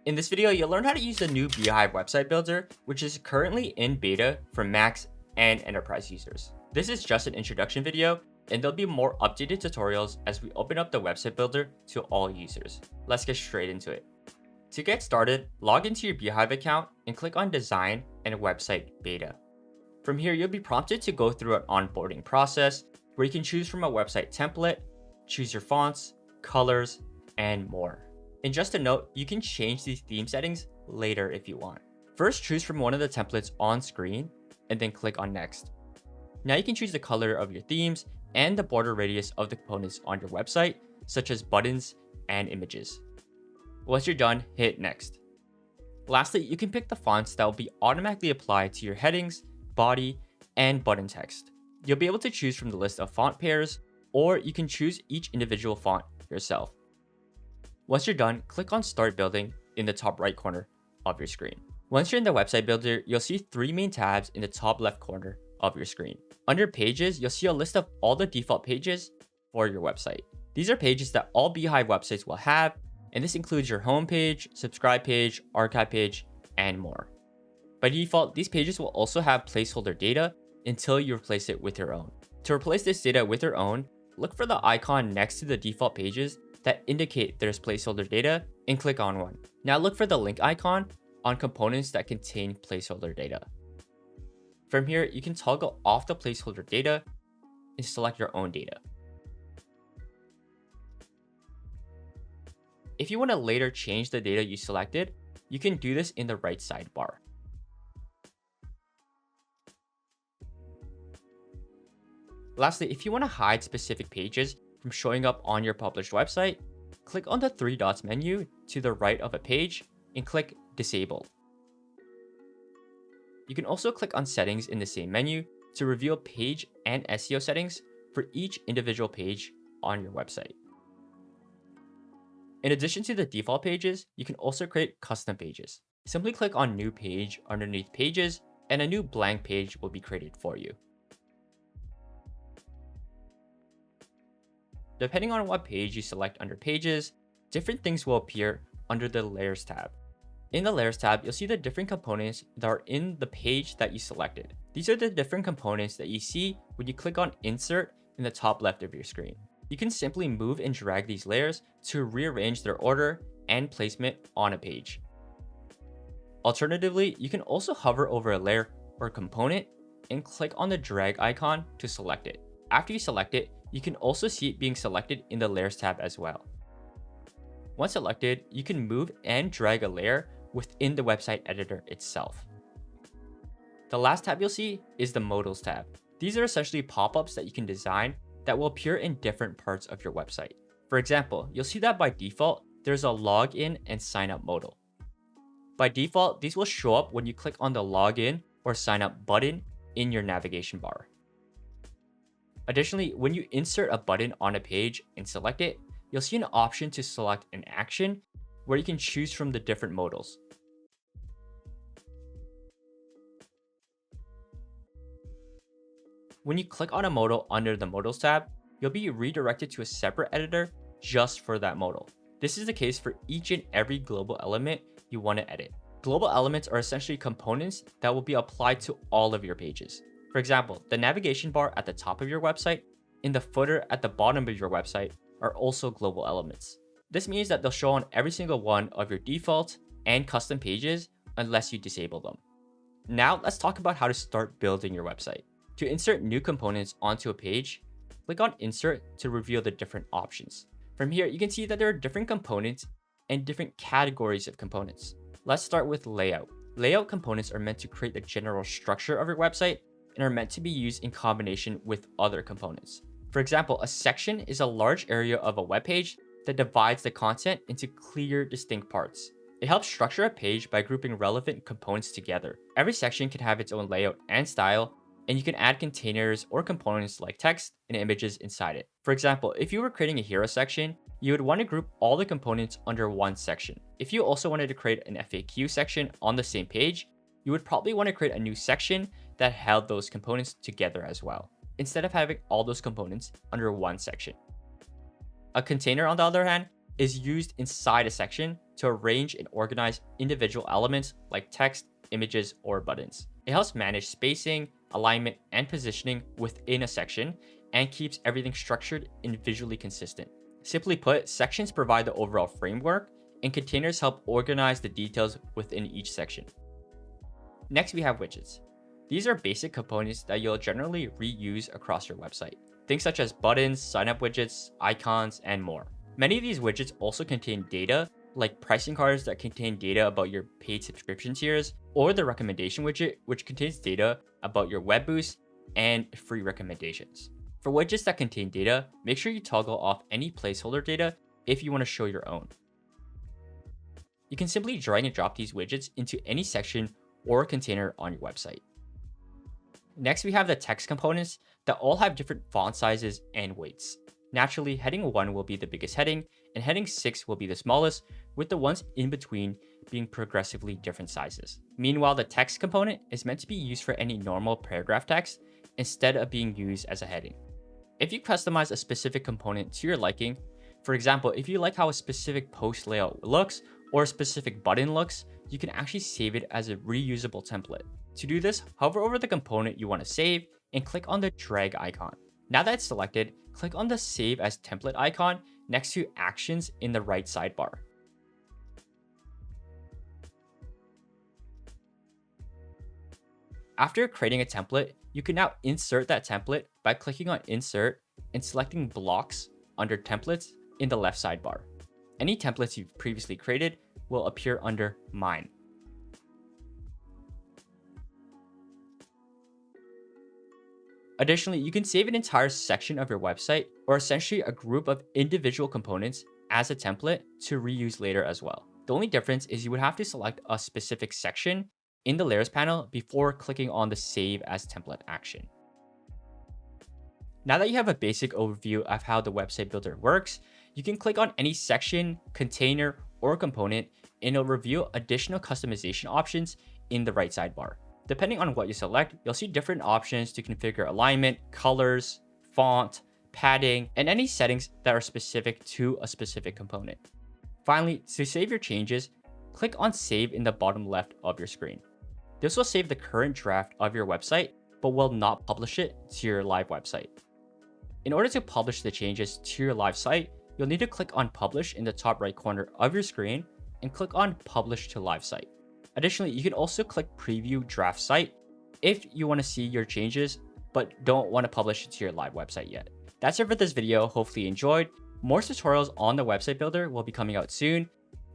In this video, you'll learn how to use the new Beehiiv website builder, which is currently in beta for Macs and enterprise users. This is just an introduction video, and there'll be more updated tutorials as we open up the website builder to all users. Let's get straight into it. To get started, log into your Beehiiv account and click on Design and Website Beta. From here, you'll be prompted to go through an onboarding process where you can choose from a website template, choose your fonts, colors, and more. And just a note, you can change these theme settings later if you want. First, choose from one of the templates on screen and then click on Next. Now you can choose the color of your themes and the border radius of the components on your website, such as buttons and images. Once you're done, hit Next. Lastly, you can pick the fonts that will be automatically applied to your headings, body, and button text. You'll be able to choose from the list of font pairs, or you can choose each individual font yourself. Once you're done, click on Start Building in the top right corner of your screen. Once you're in the website builder, you'll see three main tabs in the top left corner of your screen. Under Pages, you'll see a list of all the default pages for your website. These are pages that all Beehiiv websites will have, and this includes your home page, subscribe page, archive page, and more. By default, these pages will also have placeholder data until you replace it with your own. To replace this data with your own, look for the icon next to the default pages that indicate there's placeholder data and click on one. Now look for the link icon on components that contain placeholder data. From here, you can toggle off the placeholder data and select your own data. If you want to later change the data you selected, you can do this in the right sidebar. Lastly, if you want to hide specific pages from showing up on your published website, click on the three dots menu to the right of a page and click Disable. You can also click on Settings in the same menu to reveal page and SEO settings for each individual page on your website. In addition to the default pages, you can also create custom pages. Simply click on New Page underneath Pages, and a new blank page will be created for you. Depending on what page you select under Pages, different things will appear under the Layers tab. In the Layers tab, you'll see the different components that are in the page that you selected. These are the different components that you see when you click on Insert in the top left of your screen. You can simply move and drag these layers to rearrange their order and placement on a page. Alternatively, you can also hover over a layer or component and click on the drag icon to select it. After you select it, you can also see it being selected in the Layers tab as well. Once selected, you can move and drag a layer within the website editor itself. The last tab you'll see is the Modals tab. These are essentially pop-ups that you can design that will appear in different parts of your website. For example, you'll see that by default, there's a login and sign up modal. By default, these will show up when you click on the login or sign up button in your navigation bar. Additionally, when you insert a button on a page and select it, you'll see an option to select an action where you can choose from the different modals. When you click on a modal under the Modals tab, you'll be redirected to a separate editor just for that modal. This is the case for each and every global element you want to edit. Global elements are essentially components that will be applied to all of your pages. For example, the navigation bar at the top of your website and the footer at the bottom of your website are also global elements. This means that they'll show on every single one of your default and custom pages unless you disable them. Now let's talk about how to start building your website. To insert new components onto a page, click on Insert to reveal the different options. From here, you can see that there are different components and different categories of components. Let's start with Layout. Layout components are meant to create the general structure of your website and are meant to be used in combination with other components. For example, a section is a large area of a web page that divides the content into clear, distinct parts. It helps structure a page by grouping relevant components together. Every section can have its own layout and style, and you can add containers or components like text and images inside it. For example, if you were creating a hero section, you would want to group all the components under one section. If you also wanted to create an FAQ section on the same page, you would probably want to create a new section that held those components together as well, instead of having all those components under one section. A container, on the other hand, is used inside a section to arrange and organize individual elements like text, images, or buttons. It helps manage spacing, alignment, and positioning within a section and keeps everything structured and visually consistent. Simply put, sections provide the overall framework, and containers help organize the details within each section. Next, we have widgets. These are basic components that you'll generally reuse across your website. Things such as buttons, sign-up widgets, icons, and more. Many of these widgets also contain data, like pricing cards that contain data about your paid subscription tiers, or the recommendation widget, which contains data about your web boost and free recommendations. For widgets that contain data, make sure you toggle off any placeholder data if you want to show your own. You can simply drag and drop these widgets into any section or container on your website. Next, we have the text components that all have different font sizes and weights. Naturally, heading 1 will be the biggest heading, and heading 6 will be the smallest, with the ones in between being progressively different sizes. Meanwhile, the text component is meant to be used for any normal paragraph text instead of being used as a heading. If you customize a specific component to your liking, for example, if you like how a specific post layout looks or a specific button looks, you can actually save it as a reusable template. To do this, hover over the component you want to save and click on the drag icon. Now that it's selected, click on the Save as Template icon next to Actions in the right sidebar. After creating a template, you can now insert that template by clicking on Insert and selecting Blocks under Templates in the left sidebar. Any templates you've previously created will appear under Mine. Additionally, you can save an entire section of your website, or essentially a group of individual components, as a template to reuse later as well. The only difference is you would have to select a specific section in the Layers panel before clicking on the Save as Template action. Now that you have a basic overview of how the website builder works, you can click on any section, container, or component, and it'll reveal additional customization options in the right sidebar. Depending on what you select, you'll see different options to configure alignment, colors, font, padding, and any settings that are specific to a specific component. Finally, to save your changes, click on Save in the bottom left of your screen. This will save the current draft of your website, but will not publish it to your live website. In order to publish the changes to your live site, you'll need to click on Publish in the top right corner of your screen and click on Publish to Live Site. Additionally, you can also click Preview Draft Site if you want to see your changes but don't want to publish it to your live website yet. That's it for this video. Hopefully you enjoyed. More tutorials on the website builder will be coming out soon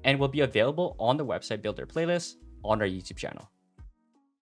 and will be available on the website builder playlist on our YouTube channel.